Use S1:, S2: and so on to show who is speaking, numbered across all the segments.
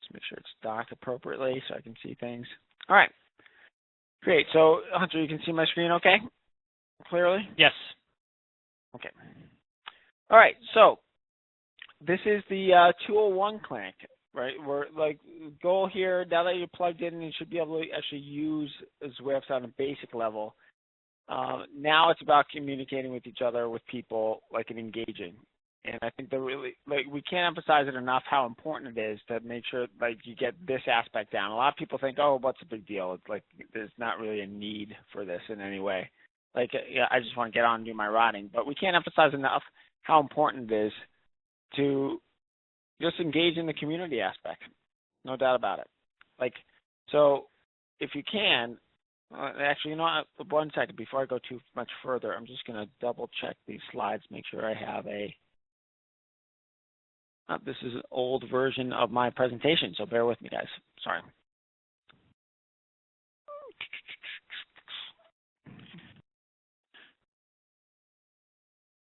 S1: Just make sure it's docked appropriately so I can see things. All right. Great. So, Hunter, you can see my screen okay? Clearly?
S2: Yes.
S1: Okay. All right. So, this is the 201 clinic, right? We're like, goal here, now that you're plugged in, you should be able to actually use Zwift on a basic level. Now it's about communicating with each other, with people, like, and engaging. And I think that really, like, we can't emphasize it enough how important it is to make sure, like, you get this aspect down. A lot of people think, oh, what's the big deal? It's like there's not really a need for this in any way. Like, yeah, I just want to get on and do my riding. But we can't emphasize enough how important it is to just engage in the community aspect. No doubt about it. Like, so if you can, actually, you know what, 1 second before I go too much further, I'm just going to double check these slides, make sure I have this is an old version of my presentation, so bear with me, guys. Sorry.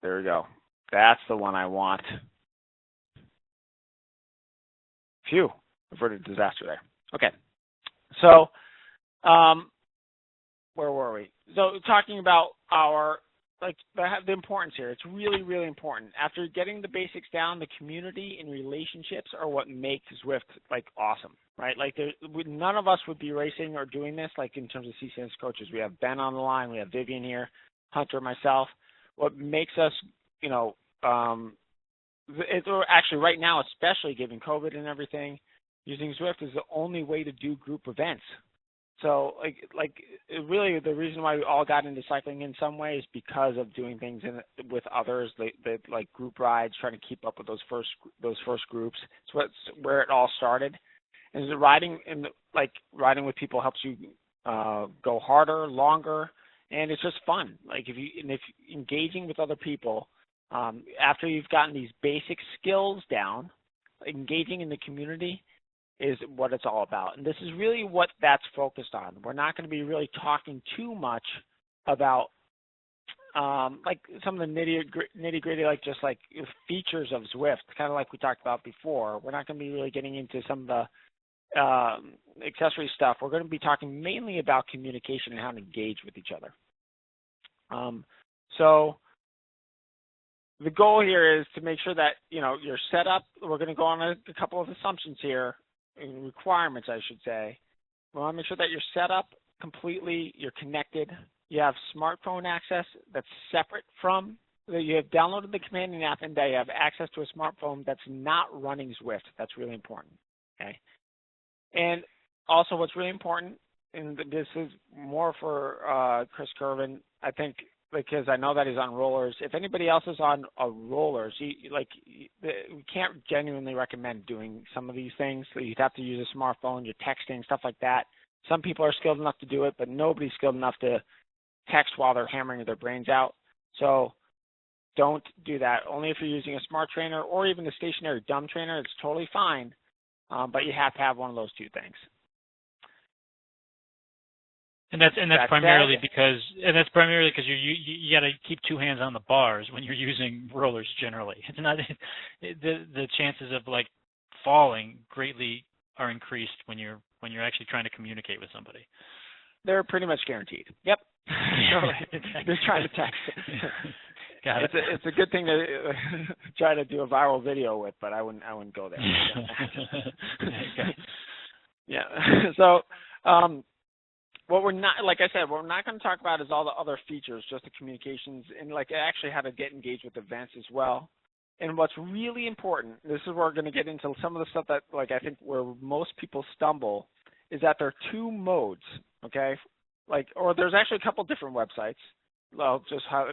S1: There we go. That's the one I want. Phew, averted disaster there. Okay. So, where were we? So, talking about our, like, the importance here. It's really, really important. After getting the basics down, the community and relationships are what make Zwift, like, awesome, right? Like, none of us would be racing or doing this, like, in terms of CCNS coaches. We have Ben on the line. We have Vivian here, Hunter, myself. What makes us, you know, actually right now, especially given COVID and everything, using Zwift is the only way to do group events. So, really, the reason why we all got into cycling in some way is because of doing things with others, like group rides, trying to keep up with those first groups. So that's where it all started. And the riding with people helps you go harder, longer, and it's just fun. Like if engaging with other people after you've gotten these basic skills down, engaging in the community is what it's all about. And this is really what that's focused on. We're not going to be really talking too much about like some of the nitty gritty, like just like features of Zwift, kind of like we talked about before. We're not going to be really getting into some of the accessory stuff. We're going to be talking mainly about communication and how to engage with each other. So the goal here is to make sure that, you know, you're set up. We're going to go on a couple of assumptions here. Requirements, I should say. We want to make sure that you're set up completely, you're connected, you have smartphone access that's separate from, that you have downloaded the companion app, and that you have access to a smartphone that's not running Zwift. That's really important, okay? And also what's really important, and this is more for Chris Curvin, I think, because I know that he's on rollers. If anybody else is on rollers, we can't genuinely recommend doing some of these things. So you'd have to use a smartphone, you're texting, stuff like that. Some people are skilled enough to do it, but nobody's skilled enough to text while they're hammering their brains out. So don't do that. Only if you're using a smart trainer or even a stationary dumb trainer, it's totally fine. But you have to have one of those two things.
S2: And that's primarily because you got to keep two hands on the bars when you're using rollers. Generally, it's not the chances of like falling greatly are increased when you're actually trying to communicate with somebody.
S1: They're pretty much guaranteed. Yep. Just trying to text.
S2: Got it.
S1: It's a good thing to try to do a viral video with, but I wouldn't go there.
S2: Okay.
S1: Yeah. So. What we're not, like I said, what we're not going to talk about is all the other features, just the communications and like actually how to get engaged with events as well. And what's really important, this is where we're going to get into some of the stuff that, like, I think where most people stumble, is that there are two modes, okay? Or there's actually a couple different websites. Well, just how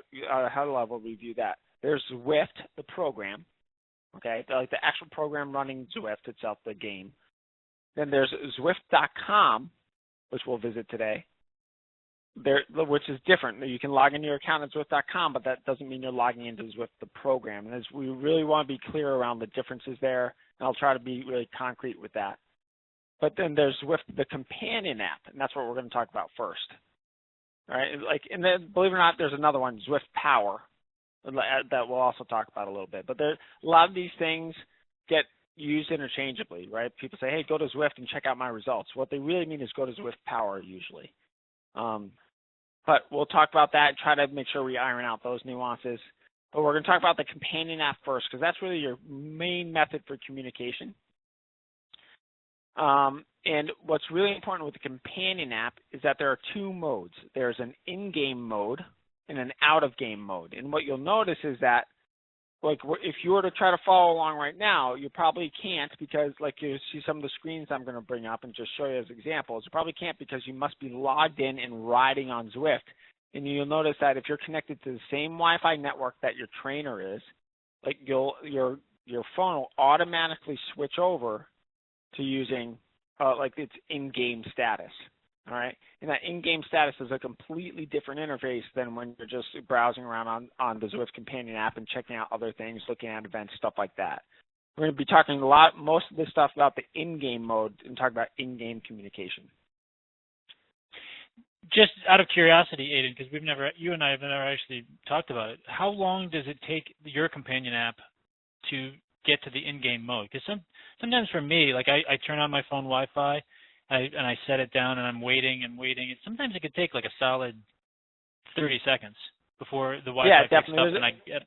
S1: level review that. There's Zwift, the program, okay? Like the actual program running Zwift itself, the game. Then there's Zwift.com, which we'll visit today, which is different. You can log into your account at Zwift.com, but that doesn't mean you're logging into Zwift, the program. And we really want to be clear around the differences there, and I'll try to be really concrete with that. But then there's Zwift, the companion app, and that's what we're going to talk about first. All right, and then believe it or not, there's another one, Zwift Power, that we'll also talk about a little bit. But a lot of these things get used interchangeably, right? People say, hey, go to Zwift and check out my results. What they really mean is go to Zwift Power usually. But we'll talk about that and try to make sure we iron out those nuances. But we're going to talk about the companion app first because that's really your main method for communication. And what's really important with the companion app is that there are two modes. There's an in-game mode and an out-of-game mode. And what you'll notice is that, like, if you were to try to follow along right now, you probably can't because, like, you see some of the screens I'm going to bring up and just show you as examples. You probably can't because you must be logged in and riding on Zwift. And you'll notice that if you're connected to the same Wi-Fi network that your trainer is, like, your phone will automatically switch over to using like its in-game status. All right, and that in-game status is a completely different interface than when you're just browsing around on the Zwift companion app and checking out other things, looking at events, stuff like that. We're going to be talking most of this stuff about the in-game mode and talk about in-game communication.
S2: Just out of curiosity, Aiden, because you and I have never actually talked about it. How long does it take your companion app to get to the in-game mode? Because sometimes for me, like I turn on my phone Wi-Fi. And I set it down, and I'm waiting and waiting. And sometimes it could take like a solid 30 seconds before the Wi-Fi picks up, and I get.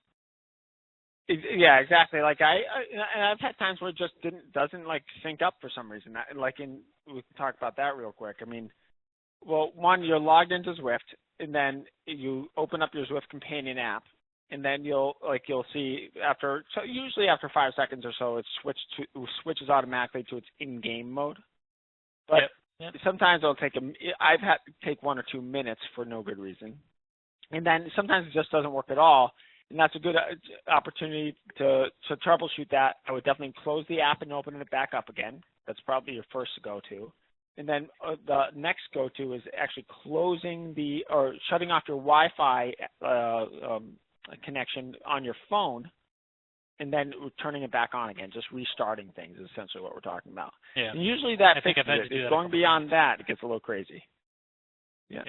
S1: Yeah, exactly. Like I've had times where it just doesn't like sync up for some reason. We can talk about that real quick. I mean, well, one, you're logged into Zwift, and then you open up your Zwift companion app, and then you'll see usually after 5 seconds or so, it switches automatically to its in-game mode. But yep. Sometimes I've had to take 1 or 2 minutes for no good reason. And then sometimes it just doesn't work at all. And that's a good opportunity to troubleshoot that. I would definitely close the app and open it back up again. That's probably your first go-to. And then the next go-to is actually shutting off your Wi-Fi connection on your phone, and then turning it back on again, just restarting things is essentially what we're talking about.
S2: Yeah.
S1: And usually that fixes it. If going beyond that, it gets a little crazy. Yeah.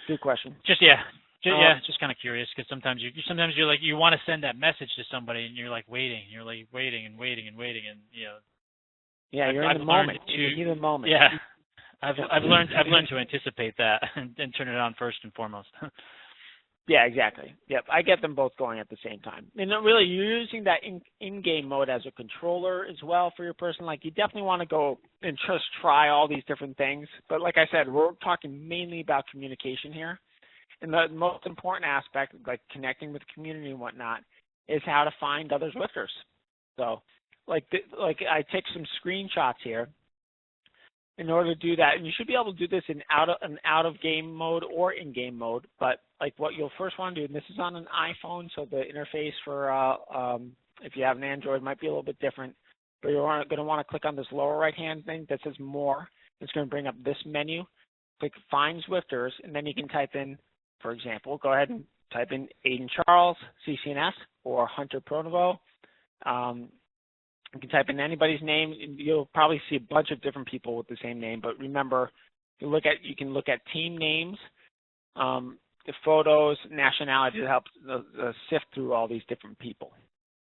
S1: Good question.
S2: Just kind of curious because sometimes you're like you want to send that message to somebody and you're like waiting and you know.
S1: Yeah, you're in the moment. You're in the moment.
S2: Yeah. I've learned to anticipate that and turn it on first and foremost.
S1: Yeah, exactly. Yep, I get them both going at the same time. And really, you're using that in-game mode as a controller as well for your person. Like, you definitely want to go and just try all these different things. But like I said, we're talking mainly about communication here. And the most important aspect, like connecting with the community and whatnot, is how to find other Zwifters. So, like I take some screenshots here in order to do that, and you should be able to do this in out-of-game mode or in-game mode. But like what you'll first want to do, and this is on an iPhone, so the interface for if you have an Android might be a little bit different. But you're going to want to click on this lower right-hand thing that says More. It's going to bring up this menu. Click Find Zwifters, and then you can type in, for example, go ahead and type in Aiden Charles, CCNS, or Hunter Pronovo. You can type in anybody's name, and you'll probably see a bunch of different people with the same name. But remember, you can look at team names, the photos, nationality to help sift through all these different people.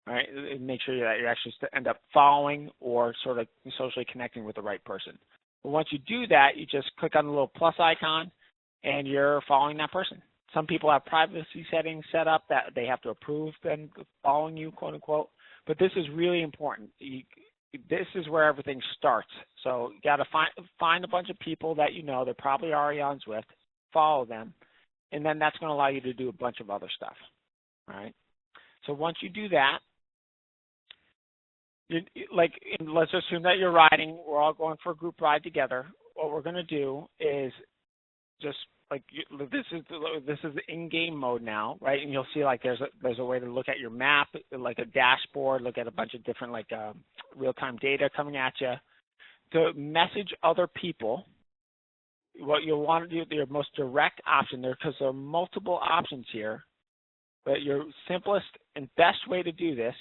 S1: All right, and make sure that you actually end up following or sort of socially connecting with the right person. But once you do that, you just click on the little plus icon, and you're following that person. Some people have privacy settings set up that they have to approve them following you, quote unquote. But this is really important. This is where everything starts. So you got to find a bunch of people that you know. They're probably already on Zwift. Follow them, and then that's going to allow you to do a bunch of other stuff. All right. So once you do that, let's assume that you're riding. We're all going for a group ride together. What we're going to do is just this is the in-game mode now, right? And you'll see like there's a way to look at your map, like a dashboard, look at a bunch of different real-time data coming at you. To message other people, what you'll want to do, your most direct option there, because there are multiple options here, but your simplest and best way to do this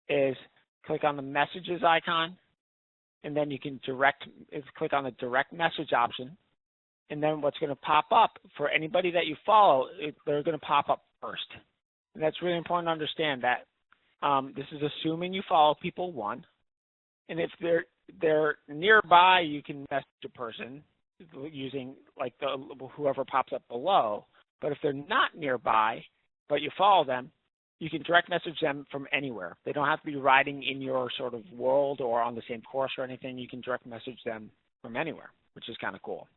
S1: is click on the messages icon, and then you can click on the direct message option. And then what's going to pop up for anybody that you follow, they're going to pop up first. And that's really important to understand that This is assuming you follow people, one. And if they're nearby, you can message a person using like whoever pops up below. But if they're not nearby, but you follow them, you can direct message them from anywhere. They don't have to be riding in your sort of world or on the same course or anything. You can direct message them from anywhere, which is kind of cool.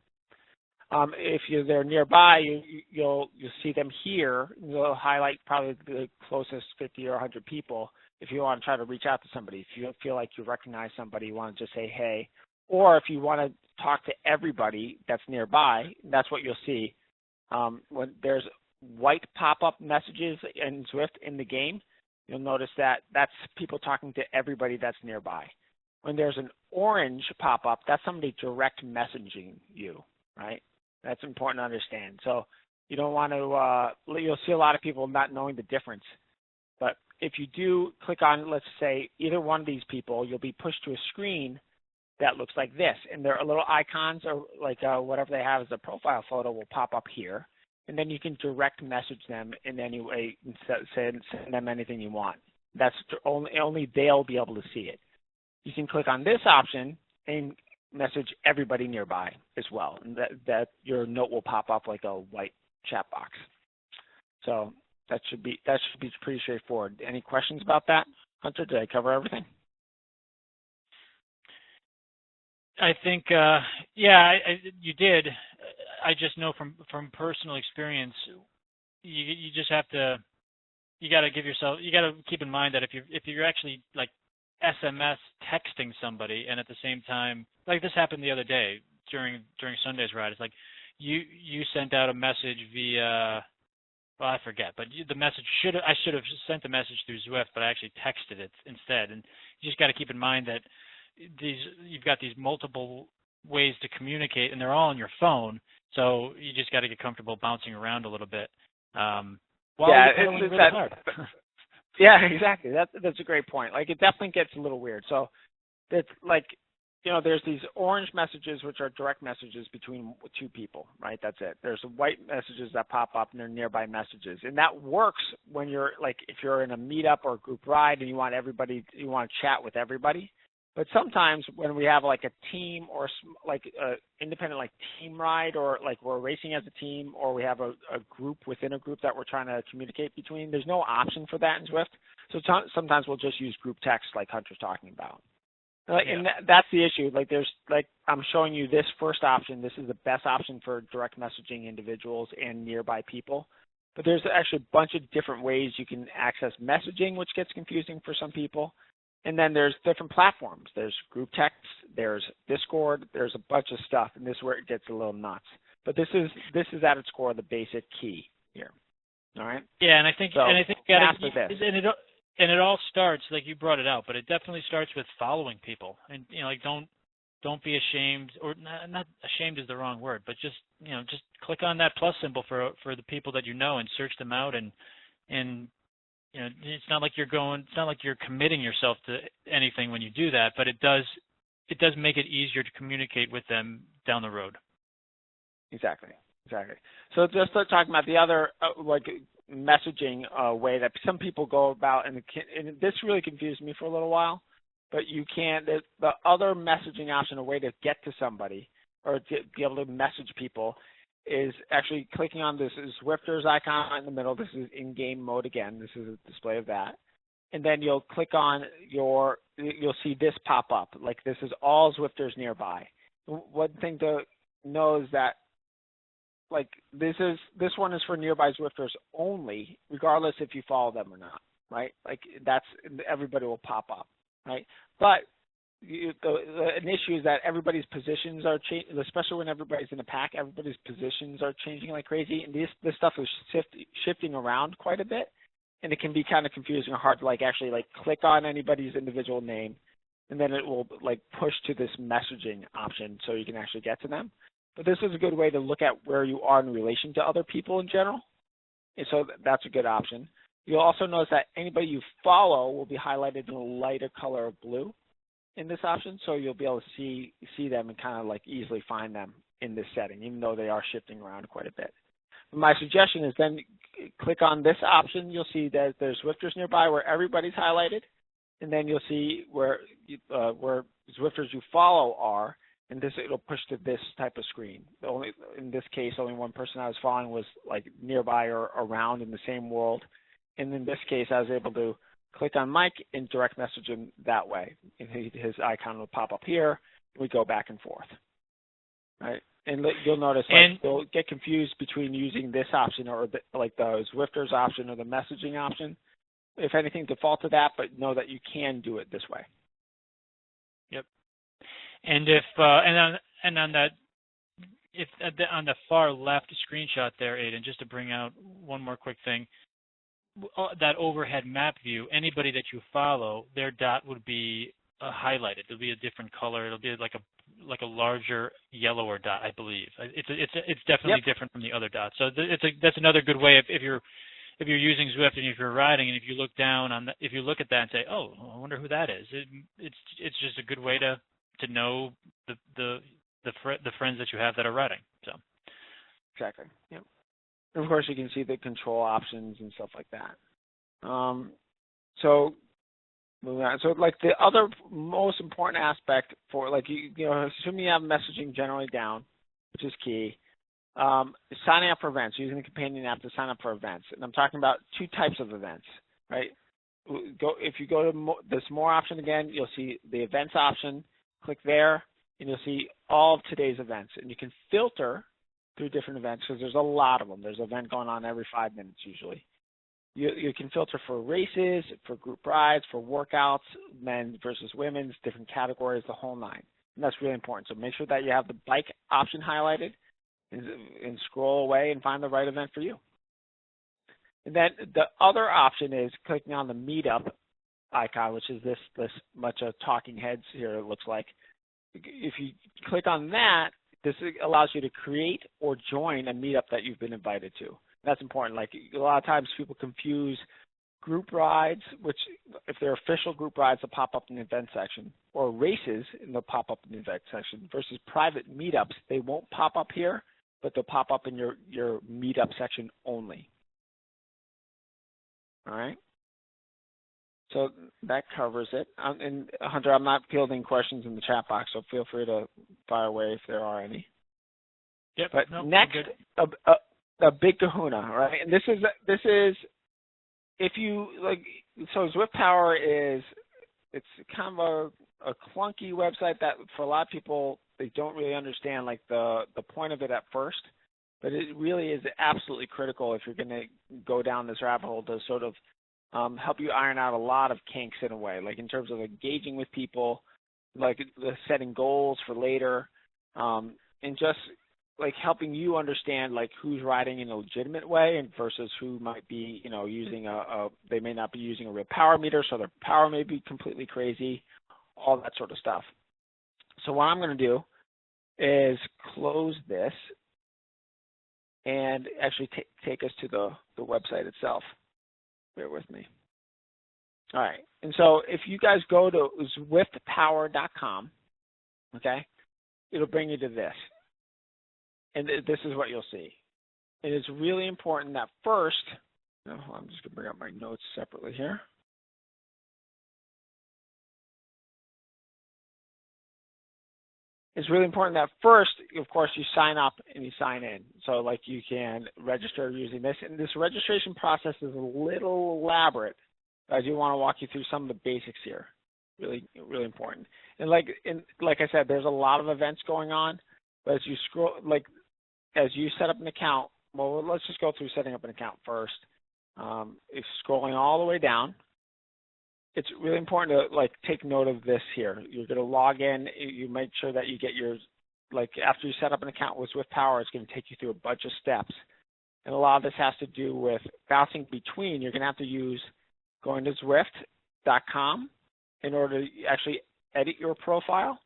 S1: If they're nearby, you'll see them here. They'll highlight probably the closest 50 or 100 people. If you want to try to reach out to somebody, if you feel like you recognize somebody, you want to just say hey, or if you want to talk to everybody that's nearby, that's what you'll see. When there's white pop-up messages in Zwift in the game, you'll notice that that's people talking to everybody that's nearby. When there's an orange pop-up, that's somebody direct messaging you, right? That's important to understand. So you don't want to, you'll see a lot of people not knowing the difference. But if you do click on, let's say, either one of these people, you'll be pushed to a screen that looks like this. And their little icons or like whatever they have as a profile photo will pop up here. And then you can direct message them in any way and send them anything you want. That's only they'll be able to see it. You can click on this option and message everybody nearby as well. And that your note will pop up like a white chat box. So that should be pretty straightforward. Any questions about that, Hunter? Did I cover everything?
S2: I think, yeah, you did. I just know from personal experience, you just have to, you got to keep in mind that if you're actually like SMS texting somebody, and at the same time, like this happened the other day during Sunday's ride, it's like you sent out a message via, well, I forget, but the message I should have sent the message through Zwift, but I actually texted it instead. And you just got to keep in mind that you've got these multiple ways to communicate, and they're all on your phone. So you just got to get comfortable bouncing around a little bit. Really hard.
S1: Yeah, exactly. That's a great point. Like it definitely gets a little weird. So it's like, there's these orange messages which are direct messages between two people, right? That's it. There's white messages that pop up and they're nearby messages. And that works when you're like, if you're in a meetup or a group ride and you want to chat with everybody. But sometimes when we have like a team or like a independent like team ride, or like we're racing as a team, or we have a group within a group that we're trying to communicate between, there's no option for that in Zwift. So sometimes we'll just use group text like Hunter's talking about. And that's the issue. Like there's like I'm showing you this first option. This is the best option for direct messaging individuals and nearby people. But there's actually a bunch of different ways you can access messaging, which gets confusing for some people. And then there's different platforms. There's group text, there's Discord, there's a bunch of stuff, and this is where it gets a little nuts. But this is at its core the basic key here. All right.
S2: Yeah, and I think it all starts, like you brought it out, but it definitely starts with following people, and like don't be ashamed, or not ashamed is the wrong word, but just click on that plus symbol for the people that and search them out, and it's not like you're committing yourself to anything when you do that, but it does make it easier to communicate with them down the road.
S1: Exactly. So just talking about the other messaging way that some people go about, and this really confused me for a little while, but you can't. The other messaging option, a way to get to somebody or to be able to message people, is actually clicking on this Zwifters icon in the middle. This is in-game mode again. This is a display of that. And then you'll click on you'll see this pop up. Like this is all Zwifters nearby. One thing to know is that like this one is for nearby Zwifters only, regardless if you follow them or not, right? Like everybody will pop up, right? But an issue is that everybody's positions are changing, especially when everybody's in a pack. Everybody's positions are changing like crazy, and this stuff is shifting around quite a bit, and it can be kind of confusing or hard to actually click on anybody's individual name, and then it will push to this messaging option so you can actually get to them. But this is a good way to look at where you are in relation to other people in general, and so that's a good option. You'll also notice that anybody you follow will be highlighted in a lighter color of blue in this option, so you'll be able to see them and kind of easily find them in this setting, even though they are shifting around quite a bit. my suggestion is then click on this option. You'll see that there's Zwifters nearby where everybody's highlighted, and then you'll see where Zwifters you follow are, and it'll push to this type of screen. In this case, only one person I was following was like nearby or around in the same world, and in this case, I was able to click on Mike and direct message him that way, and his icon will pop up here. And we go back and forth, right? And you'll notice you'll get confused between using this option or the Zwifters option or the messaging option. If anything, default to that, but know that you can do it this way.
S2: Yep. And if on the far left screenshot there, Aiden, just to bring out one more quick thing, that overhead map view, anybody that you follow, their dot would be highlighted. It'll be a different color. It'll be like a larger yellower dot, I believe. It's definitely different from the other dots. So that's another good way if you're using Zwift and if you're riding, and if you look down if you look at that and say, oh, I wonder who that is. It's just a good way to know the friends that you have that are riding. So
S1: exactly. Yep. And of course, you can see the control options and stuff like that. So like the other most important aspect for assuming you have messaging generally down, which is key, signing up for events, using the companion app to sign up for events. And I'm talking about two types of events, right? If you go to this more option again, you'll see the events option. Click there, and you'll see all of today's events. And you can filter through different events because there's a lot of them. There's an event going on every 5 minutes usually. You can filter for races, for group rides, for workouts, men versus women's, different categories, the whole nine. And that's really important. So make sure that you have the bike option highlighted and scroll away and find the right event for you. And then the other option is clicking on the meetup icon, which is this bunch of talking heads here, it looks like. If you click on that, this allows you to create or join a meetup that you've been invited to. That's important. Like a lot of times people confuse group rides, which if they're official group rides, they'll pop up in the event section, or races, and they'll pop up in the event section, versus private meetups. They won't pop up here, but they'll pop up in your meetup section only. All right? So that covers it. And Hunter, I'm not fielding questions in the chat box, so feel free to fire away if there are any.
S2: Yep.
S1: But next, a big kahuna, right? And this is if you like. So Zwift Power it's kind of a clunky website that for a lot of people they don't really understand like the point of it at first, but it really is absolutely critical if you're going to go down this rabbit hole to sort of help you iron out a lot of kinks in a way, like in terms of engaging with people, like the setting goals for later, and just like helping you understand like who's riding in a legitimate way and versus who might be, using they may not be using a real power meter, so their power may be completely crazy, all that sort of stuff. So what I'm going to do is close this and actually take us to the website itself. Bear with me. All right. And so if you guys go to zwiftpower.com, okay, it'll bring you to this. And this is what you'll see. And it's really important that first, I'm just going to bring up my notes separately here. It's really important that first, of course, you sign up and you sign in. So like you can register using this. And this registration process is a little elaborate. I do want to walk you through some of the basics here. Really, really important. And like I said, there's a lot of events going on. But as you scroll, as you set up an account, well, let's just go through setting up an account first. If scrolling all the way down, it's really important to take note of this here. You're going to log in. You make sure that you get your, after you set up an account with Zwift Power, it's going to take you through a bunch of steps. And a lot of this has to do with bouncing between. You're going to have to use going to Zwift.com in order to actually edit your profile.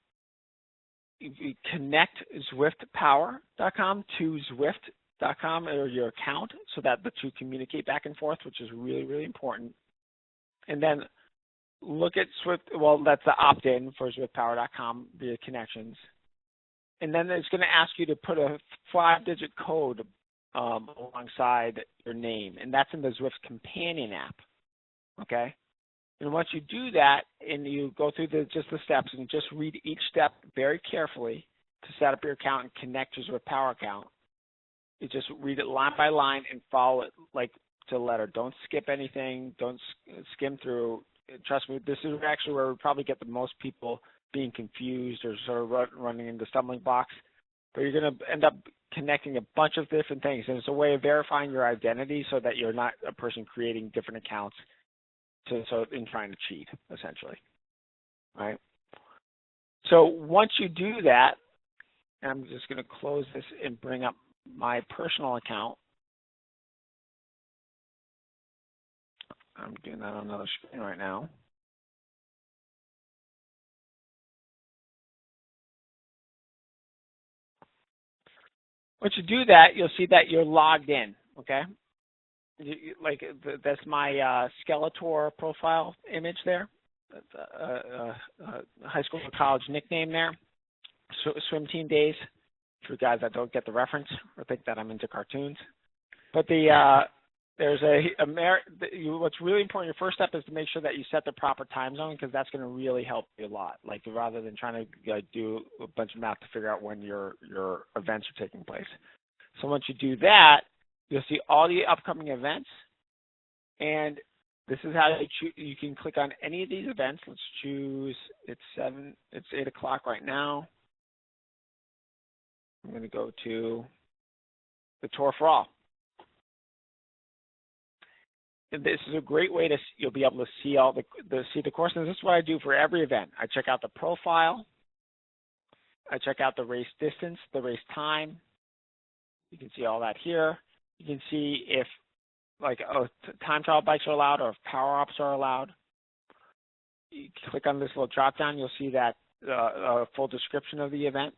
S1: You connect ZwiftPower.com to Zwift.com or your account so that the two communicate back and forth, which is really, really important. And then look at Zwift. Well, that's the opt-in for ZwiftPower.com via connections. And then it's going to ask you to put a 5-digit code alongside your name, and that's in the Zwift companion app, okay? And once you do that and you go through just the steps and just read each step very carefully to set up your account and connect your Zwift Power account, you just read it line by line and follow it like to the letter. Don't skip anything. Don't skim through. Trust me, this is actually where we probably get the most people being confused or sort of running into stumbling blocks. But you're going to end up connecting a bunch of different things, and it's a way of verifying your identity so that you're not a person creating different accounts in trying to cheat, essentially. All right? So once you do that, I'm just going to close this and bring up my personal account. I'm doing that on another screen right now. Once you do that, you'll see that you're logged in, okay? Like that's my Skeletor profile image there, high school or college nickname there, swim team days, for guys that don't get the reference or think that I'm into cartoons. But there's what's really important, your first step is to make sure that you set the proper time zone, because that's going to really help you a lot. Like, rather than trying to do a bunch of math to figure out when your events are taking place. So once you do that, you'll see all the upcoming events, and this is how you can click on any of these events. Let's choose, it's 8 o'clock right now. I'm going to go to the Tour for All. And this is a great way you'll be able to see the course. And this is what I do for every event. I check out the profile. I check out the race distance, the race time. You can see all that here. You can see if time trial bikes are allowed or if power ups are allowed. You click on this little drop down, you'll see that a full description of the event,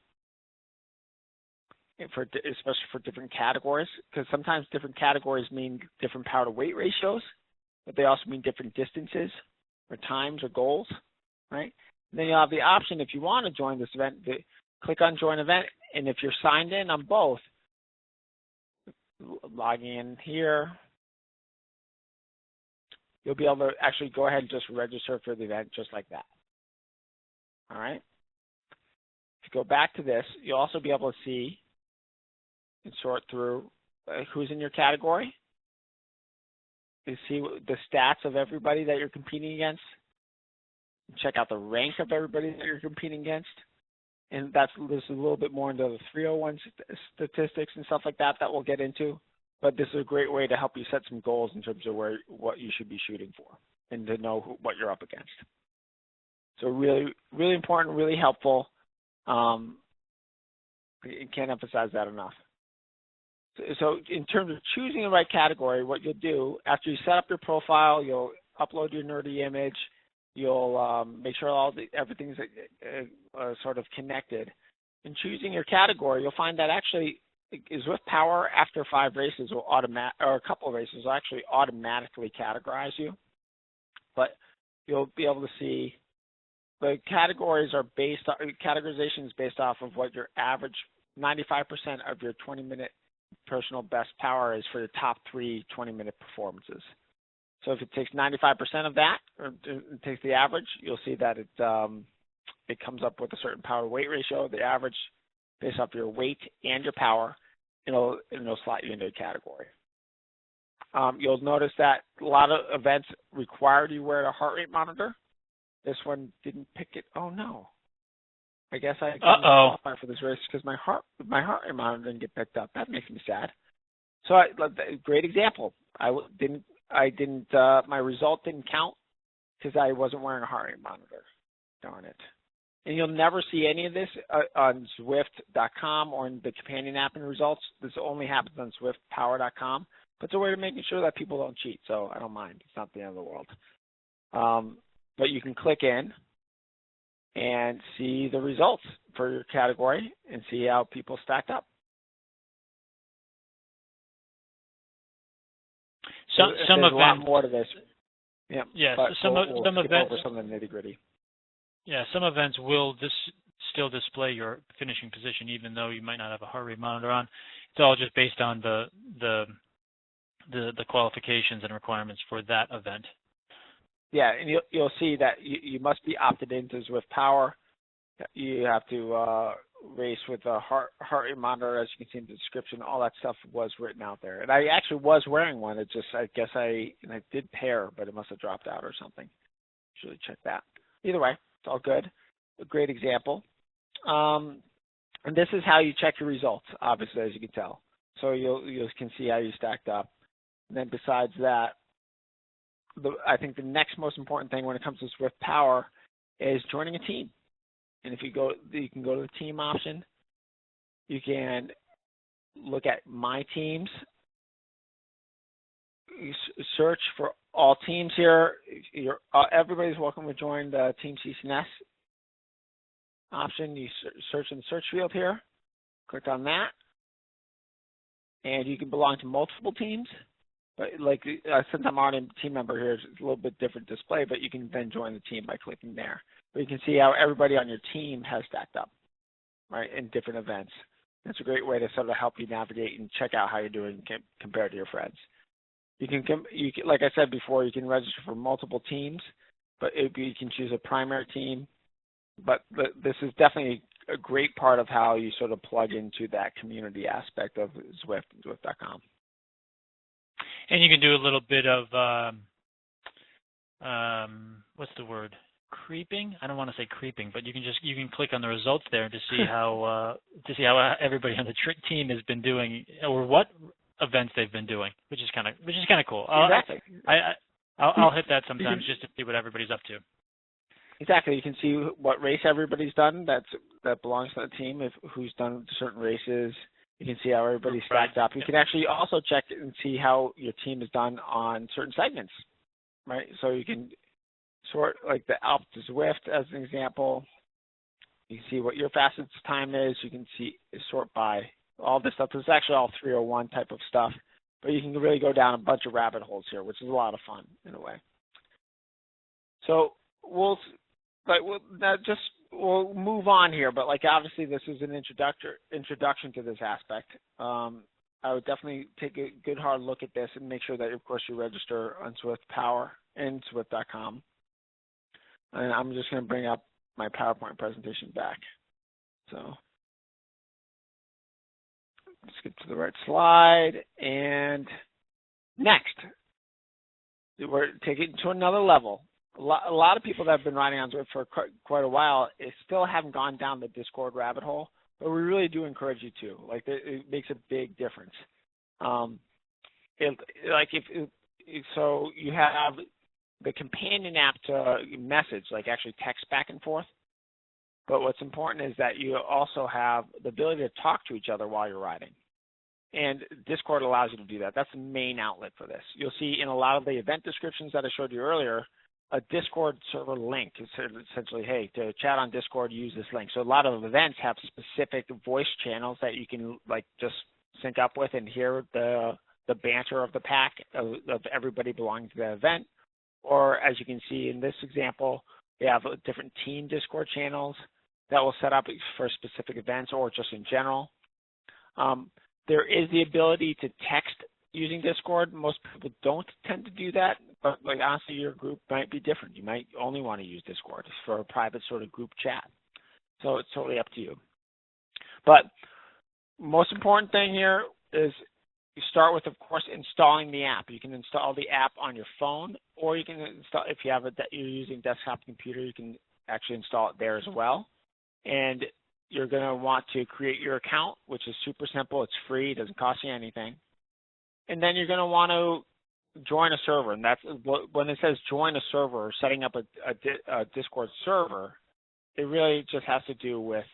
S1: especially for different categories, because sometimes different categories mean different power to weight ratios, but they also mean different distances or times or goals, right? And then you'll have the option, if you want to join this event, to click on join event, and if you're signed in on both, logging in here, you'll be able to actually go ahead and just register for the event just like that. All right? If you go back to this, you'll also be able to see and sort through who's in your category. You see the stats of everybody that you're competing against. Check out the rank of everybody that you're competing against. And this is a little bit more into the 301 statistics and stuff like that we'll get into. But this is a great way to help you set some goals in terms of what you should be shooting for and to know what you're up against. So really, really important, really helpful. I can't emphasize that enough. So in terms of choosing the right category, what you'll do, after you set up your profile, you'll upload your nerdy image. You'll make sure everything's sort of connected. In choosing your category, you'll find that actually Zwift Power, after 5 races or a couple of races, will actually automatically categorize you. But you'll be able to see the categories are categorization is based off of what your average 95% of your 20-minute personal best power is for the top 3 20-minute performances. So if it takes 95% of that, or it takes the average, you'll see that it comes up with a certain power to weight ratio. The average based off your weight and your power, it'll slot you into a category. You'll notice that a lot of events required you wear a heart rate monitor. This one didn't pick it. Oh no! I guess I didn't qualify for this race because my heart rate monitor didn't get picked up. That makes me sad. So great example. My result didn't count because I wasn't wearing a heart rate monitor. Darn it. And you'll never see any of this on Zwift.com or in the companion app and results. This only happens on ZwiftPower.com. But it's a way of making sure that people don't cheat, so I don't mind. It's not the end of the world. But you can click in and see the results for your category and see how people stacked up.
S2: Some
S1: events, a lot more to this. Yeah.
S2: Yes.
S1: Some
S2: events.
S1: over some of the nitty-gritty.
S2: Yeah. Some events will still display your finishing position, even though you might not have a heart rate monitor on. It's all just based on the the qualifications and requirements for that event.
S1: Yeah, and you'll see that you must be opted into Zwift Power. You have to race with a heart rate monitor, as you can see in the description. All that stuff was written out there, and I actually was wearing one. It just, I guess I did pair, but it must have dropped out or something. Should really check that. Either way, it's all good. A great example. And this is how you check your results, obviously, as you can tell. So you can see how you stacked up. And then besides that, I think the next most important thing when it comes to Zwift Power is joining a team. And if you can go to the team option. You can look at My Teams. You search for all teams here. Everybody's welcome to join the Team CCNS option. You search in the search field here. Click on that. And you can belong to multiple teams. But since I'm already a team member here, it's a little bit different display, but you can then join the team by clicking there. But you can see how everybody on your team has stacked up, right, in different events. It's a great way to sort of help you navigate and check out how you're doing compared to your friends. You can, like I said before, you can register for multiple teams, but you can choose a primary team. But this is definitely a great part of how you sort of plug into that community aspect of Zwift and Zwift.com.
S2: And you can do a little bit of what's the word? Creeping? I don't want to say creeping, but you can click on the results there to see how everybody on the team has been doing, or what events they've been doing, which is kind of cool.
S1: Exactly.
S2: I'll hit that sometimes just to see what everybody's up to.
S1: Exactly. You can see what race everybody's done that belongs to the team, who's done certain races. You can see how everybody's stacked up. You can actually also check and see how your team has done on certain segments, right? So you can sort like the Alp to Zwift as an example. You can see what your fastest time is. You can sort by all this stuff. This is actually all 301 type of stuff, but you can really go down a bunch of rabbit holes here, which is a lot of fun in a way. So we'll move on here, but obviously this is an introduction to this aspect. I would definitely take a good hard look at this and make sure that, of course, you register on Zwift Power and Zwift.com. And I'm just going to bring up my PowerPoint presentation back. So let's get to the right slide. And next, we're taking it to another level. A lot of people that have been riding on Zwift for quite a while still haven't gone down the Discord rabbit hole, but we really do encourage you to. It makes a big difference. So you have the companion app to message, actually text back and forth. But what's important is that you also have the ability to talk to each other while you're riding. And Discord allows you to do that. That's the main outlet for this. You'll see in a lot of the event descriptions that I showed you earlier, a Discord server link. It's essentially, hey, to chat on Discord, use this link. So a lot of events have specific voice channels that you can just sync up with and hear the banter of the pack of everybody belonging to the event. Or as you can see in this example, we have different team Discord channels that will set up for specific events or just in general. There is the ability to text using Discord. Most people don't tend to do that, but honestly, your group might be different. You might only want to use Discord for a private sort of group chat. So it's totally up to you. But most important thing here is you start with, of course, installing the app. You can install the app on your phone, or you can install, if you're using desktop computer, you can actually install it there as well. And you're going to want to create your account, which is super simple. It's free. It doesn't cost you anything. And then you're going to want to join a server. And that's when it says join a server or setting up a Discord server, it really just has to do with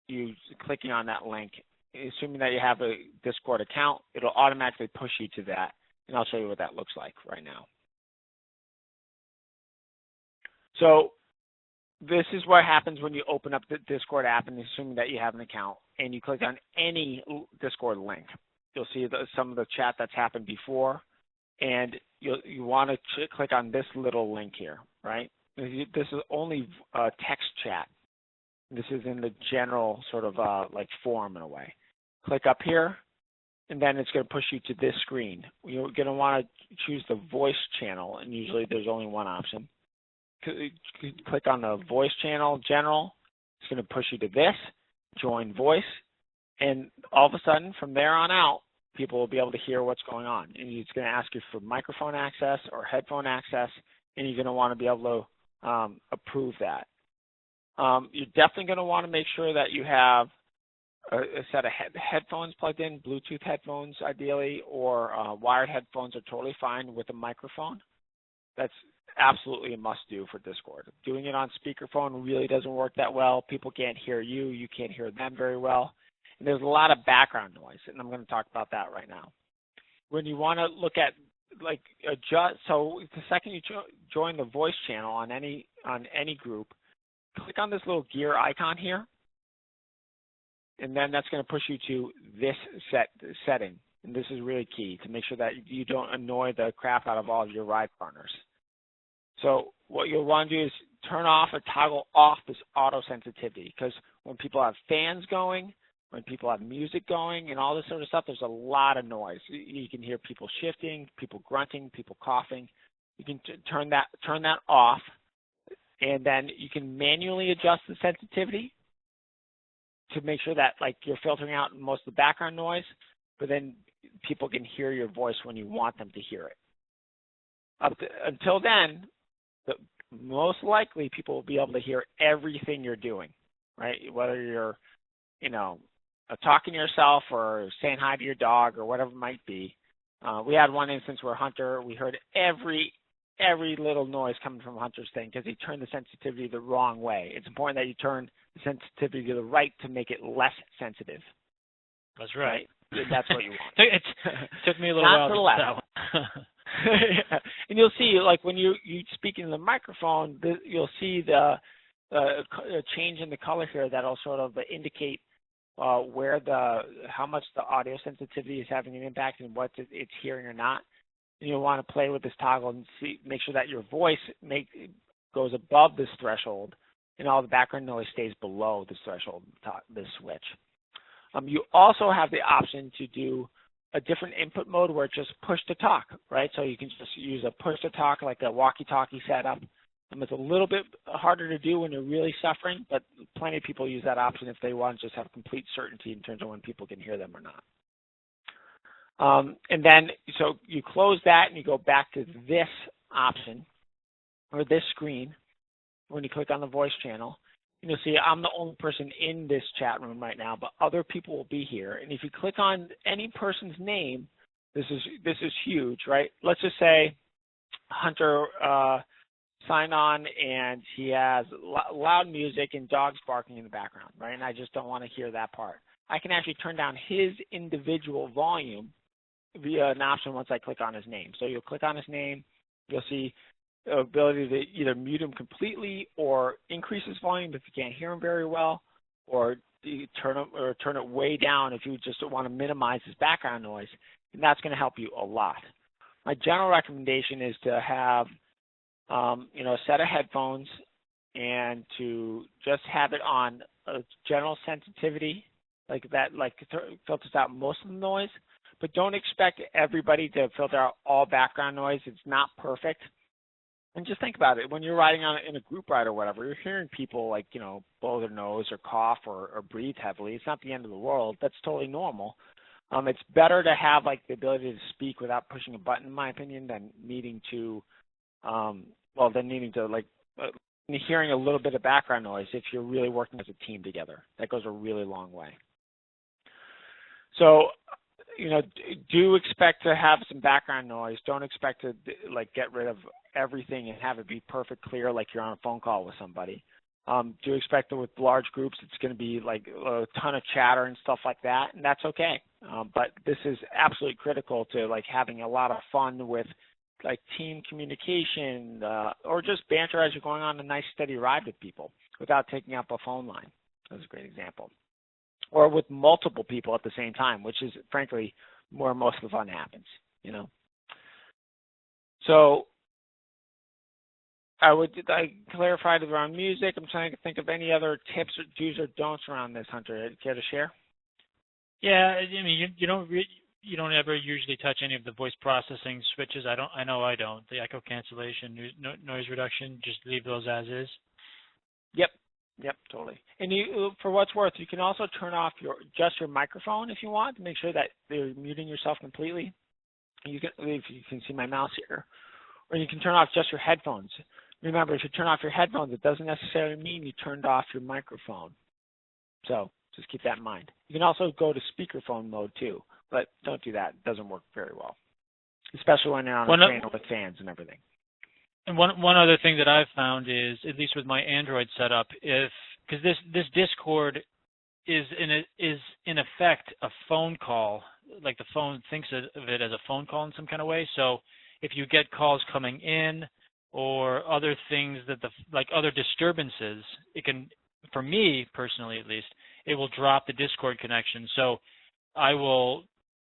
S1: you clicking on that link. Assuming that you have a Discord account, it'll automatically push you to that. And I'll show you what that looks like right now. So this is what happens when you open up the Discord app and assuming that you have an account and you click on any Discord link. You'll see some of the chat that's happened before, and you want to click on this little link here, right? This is only text chat. This is in the general sort of forum in a way. Click up here, and then it's going to push you to this screen. You're going to want to choose the voice channel, and usually there's only one option. Click on the voice channel, general. It's going to push you to this, join voice, and all of a sudden, from there on out, people will be able to hear what's going on. And it's going to ask you for microphone access or headphone access, and you're going to want to be able to approve that. You're definitely going to want to make sure that you have a set of headphones plugged in, Bluetooth headphones ideally, or wired headphones are totally fine with a microphone. That's absolutely a must-do for Discord. Doing it on speakerphone really doesn't work that well. People can't hear you. You can't hear them very well. And there's a lot of background noise, and I'm going to talk about that right now. When you want to look at, like, adjust, so the second you join the voice channel on any group, click on this little gear icon here, and then that's going to push you to this setting. And this is really key to make sure that you don't annoy the crap out of all of your ride partners. So what you'll want to do is turn off or toggle off this auto sensitivity, because when people have fans going, when people have music going and all this sort of stuff, there's a lot of noise. You can hear people shifting, people grunting, people coughing. You can turn that off, and then you can manually adjust the sensitivity to make sure that, like, you're filtering out most of the background noise, but then people can hear your voice when you want them to hear it. Until then, most likely people will be able to hear everything you're doing, right? Whether you're, talking to yourself or saying hi to your dog or whatever it might be. We had one instance where Hunter, we heard every little noise coming from Hunter's thing because he turned the sensitivity the wrong way. It's important that you turn the sensitivity to the right to make it less sensitive.
S2: That's right.
S1: That's what you want.
S2: It took me a little while to get that one.
S1: Yeah. And you'll see, like, when you speak into the microphone, you'll see the change in the color here that'll sort of indicate how much the audio sensitivity is having an impact and what it's hearing or not. And you'll want to play with this toggle and make sure that your voice goes above this threshold and all the background noise stays below this threshold, this switch. You also have the option to do a different input mode where it's just push to talk, right? So you can just use a push to talk, like a walkie-talkie setup. It's a little bit harder to do when you're really suffering, but plenty of people use that option if they want to just have complete certainty in terms of when people can hear them or not. And then, so you close that and you go back to this option, or this screen, when you click on the voice channel. And you'll see I'm the only person in this chat room right now, but other people will be here. And if you click on any person's name, this is huge, right? Let's just say Hunter signed on and he has loud music and dogs barking in the background, right? And I just don't want to hear that part. I can actually turn down his individual volume via an option once I click on his name. So you'll click on his name, you'll see the ability to either mute him completely or increase his volume if you can't hear him very well, or turn it way down if you just want to minimize his background noise, and that's going to help you a lot. My general recommendation is to have a set of headphones and to just have it on a general sensitivity like that, filters out most of the noise, but don't expect everybody to filter out all background noise. It's not perfect. And just think about it. When you're riding in a group ride or whatever, you're hearing people blow their nose or cough or breathe heavily. It's not the end of the world. That's totally normal. It's better to have the ability to speak without pushing a button, in my opinion, than needing to, hearing a little bit of background noise if you're really working as a team together. That goes a really long way. So, do expect to have some background noise. Don't expect to get rid of everything and have it be perfect clear like you're on a phone call with somebody. Do expect that with large groups it's going to be a ton of chatter and stuff like that, and that's okay. But this is absolutely critical to having a lot of fun with team communication or just banter as you're going on a nice steady ride with people without taking up a phone line. That's a great example. Or with multiple people at the same time, which is frankly where most of the fun happens, So I would clarify around music. I'm trying to think of any other tips or do's or don'ts around this, Hunter. Care to share?
S2: Yeah, I mean, you don't you don't ever usually touch any of the voice processing switches. I know I don't. The echo cancellation, noise reduction, just leave those as is.
S1: Yep, totally. And you, for what's worth, you can also turn off just your microphone if you want to make sure that you're muting yourself completely. You can, if you can see my mouse here, or you can turn off just your headphones. Remember, if you turn off your headphones, it doesn't necessarily mean you turned off your microphone. So just keep that in mind. You can also go to speakerphone mode too, but don't do that. It doesn't work very well, especially when you're on a train with fans and everything.
S2: And one other thing that I've found is, at least with my Android setup, because this Discord is in effect a phone call, like the phone thinks of it as a phone call in some kind of way. So if you get calls coming in or other things like other disturbances, it can, for me personally at least, it will drop the Discord connection. So I will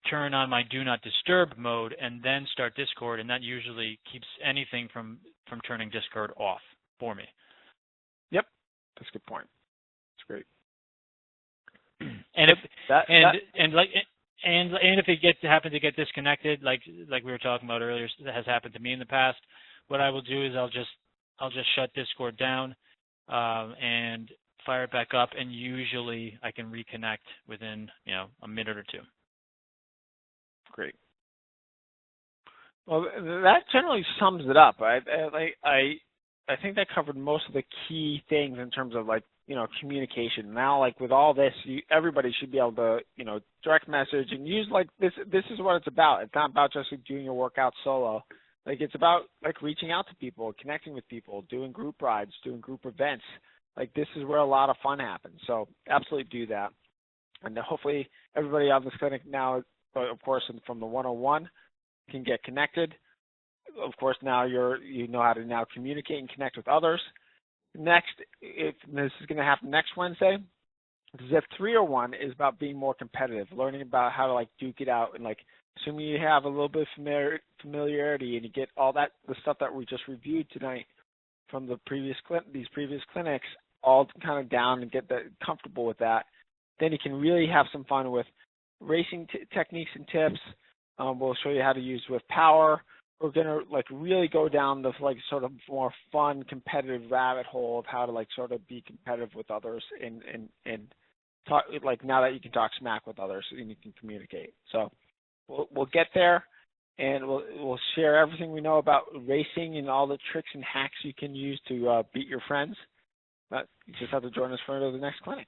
S2: turn on my do not disturb mode and then start Discord, and that usually keeps anything from turning Discord off for me.
S1: Yep, that's a good point. That's great.
S2: And if it happen to get disconnected, like we were talking about earlier, that has happened to me in the past, what I will do is I'll just shut Discord down and fire it back up, and usually I can reconnect within a minute or two.
S1: Great. Well, that generally sums it up. I think that covered most of the key things in terms of communication. Now, with all this, everybody should be able to direct message and use this. This is what it's about. It's not about just doing your workout solo. It's about reaching out to people, connecting with people, doing group rides, doing group events. This is where a lot of fun happens. So absolutely do that. And hopefully everybody on this clinic now, of course, from the 101 can get connected. Of course, now you know how to now communicate and connect with others. Next, this is going to happen next Wednesday. ZIF 301 is about being more competitive, learning about how to duke it out, and assuming you have a little bit of familiarity and you get all the stuff that we just reviewed tonight from these previous clinics all kind of down and get comfortable with that. Then you can really have some fun with racing techniques and tips. We'll show you how to use with power. We're going to really go down the sort of more fun competitive rabbit hole of how to sort of be competitive with others and talk now that you can talk smack with others and you can communicate. So we'll get there, and we'll share everything we know about racing and all the tricks and hacks you can use to beat your friends. But you just have to join us for the next clinic.